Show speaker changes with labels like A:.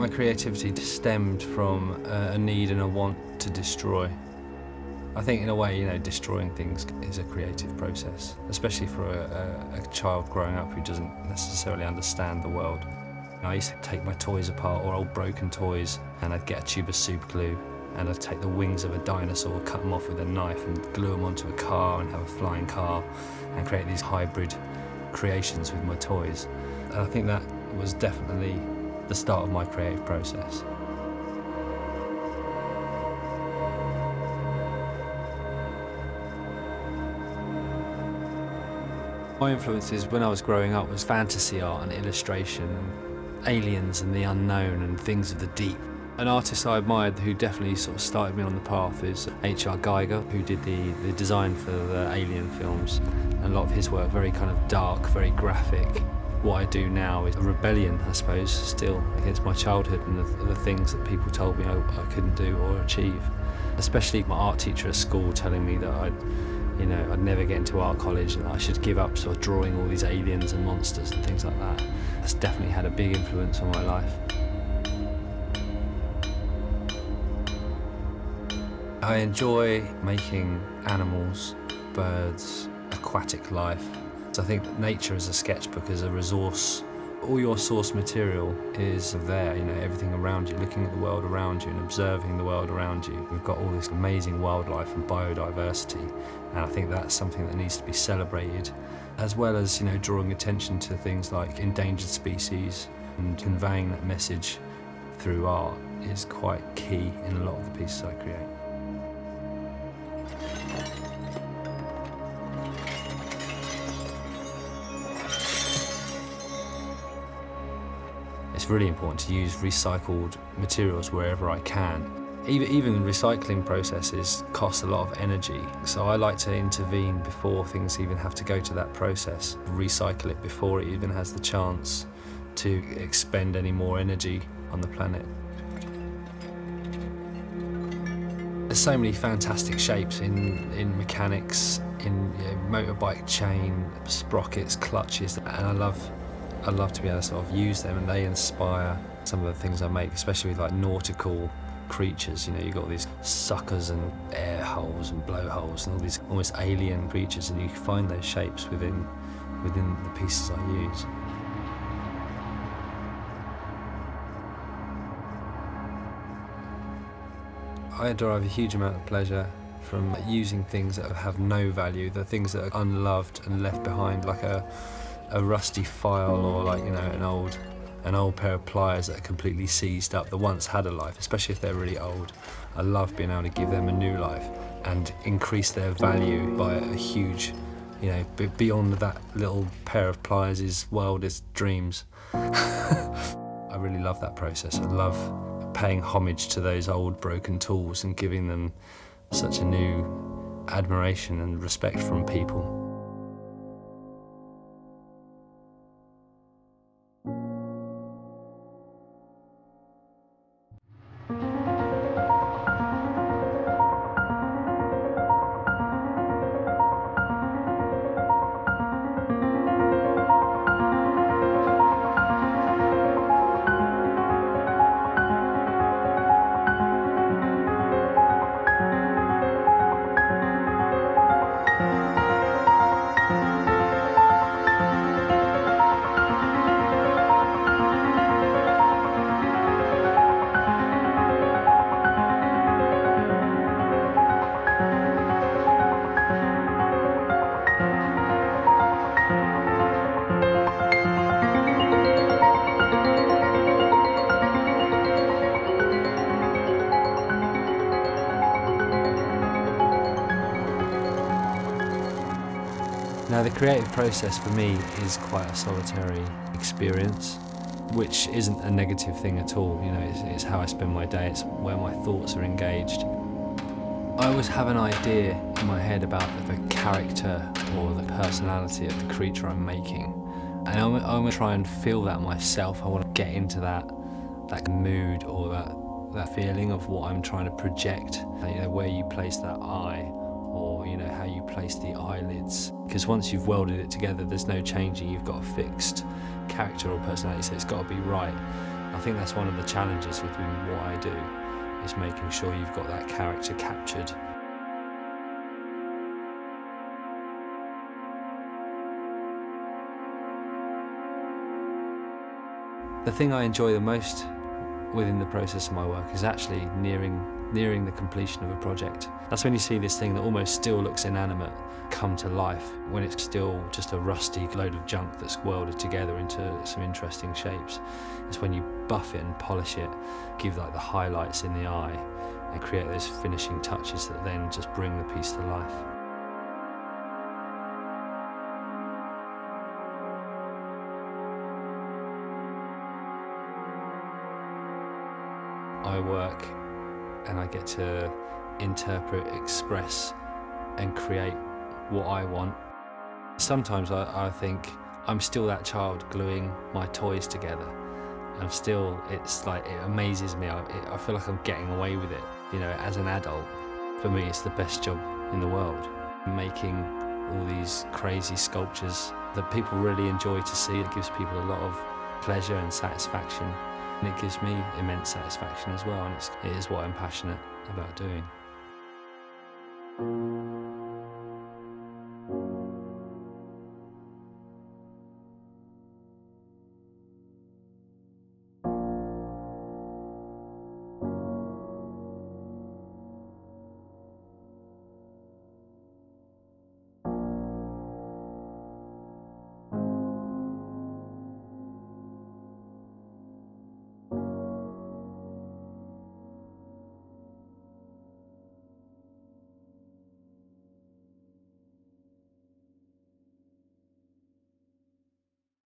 A: my creativity stemmed from a need and a want to destroy. I think in a way, destroying things is a creative process, especially for a child growing up who doesn't necessarily understand the world. I used to take my toys apart, or old broken toys, and I'd get a tube of super glue, and I'd take the wings of a dinosaur, cut them off with a knife and glue them onto a car and have a flying car and create these hybrid creations with my toys. And I think that was definitely the start of my creative process. My influences when I was growing up was fantasy art and illustration, and aliens and the unknown and things of the deep. An artist I admired who definitely sort of started me on the path is H.R. Geiger, who did the design for the Alien films. And a lot of his work, very kind of dark, very graphic. What I do now is a rebellion, I suppose, still against my childhood and the things that people told me I couldn't do or achieve. Especially my art teacher at school telling me that I'd never get into art college and I should give up sort of drawing all these aliens and monsters and things like that. That's definitely had a big influence on my life. I enjoy making animals, birds, aquatic life. So I think that nature as a sketchbook is a resource. All your source material is there, everything around you, looking at the world around you and observing the world around you. We've got all this amazing wildlife and biodiversity, and I think that's something that needs to be celebrated, as well as, drawing attention to things like endangered species, and conveying that message through art is quite key in a lot of the pieces I create. It's really important to use recycled materials wherever I can. Even recycling processes cost a lot of energy, so I like to intervene before things even have to go to that process, recycle it before it even has the chance to expend any more energy on the planet. There's so many fantastic shapes in mechanics, in motorbike chain, sprockets, clutches, and I love to be able to sort of use them, and they inspire some of the things I make, especially with like nautical creatures. You've got these suckers and air holes and blowholes and all these almost alien creatures, and you can find those shapes within the pieces I use. I derive a huge amount of pleasure from using things that have no value, the things that are unloved and left behind, like a rusty file, or like an old pair of pliers that are completely seized up that once had a life, especially if they're really old. I love being able to give them a new life and increase their value by a huge, beyond that little pair of pliers' wildest dreams. I really love that process. I love paying homage to those old broken tools and giving them such a new admiration and respect from people. Now, the creative process for me is quite a solitary experience, which isn't a negative thing at all. It's how I spend my day, it's where my thoughts are engaged. I always have an idea in my head about the character or the personality of the creature I'm making. And I'm going to try and feel that myself. I want to get into that mood or that feeling of what I'm trying to project. Where you place that eye, or how you place the eyelids. Because once you've welded it together, there's no changing. You've got a fixed character or personality, so it's got to be right. I think that's one of the challenges with what I do, is making sure you've got that character captured. The thing I enjoy the most within the process of my work is actually nearing the completion of a project. That's when you see this thing that almost still looks inanimate come to life, when it's still just a rusty load of junk that's welded together into some interesting shapes. It's when you buff it and polish it, give like the highlights in the eye, and create those finishing touches that then just bring the piece to life. I work and I get to interpret, express and create what I want. Sometimes I think I'm still that child gluing my toys together. It's like, it amazes me. I feel like I'm getting away with it. You know, as an adult, for me it's the best job in the world. Making all these crazy sculptures that people really enjoy to see. It gives people a lot of pleasure and satisfaction. And it gives me immense satisfaction as well, and it is what I'm passionate about doing.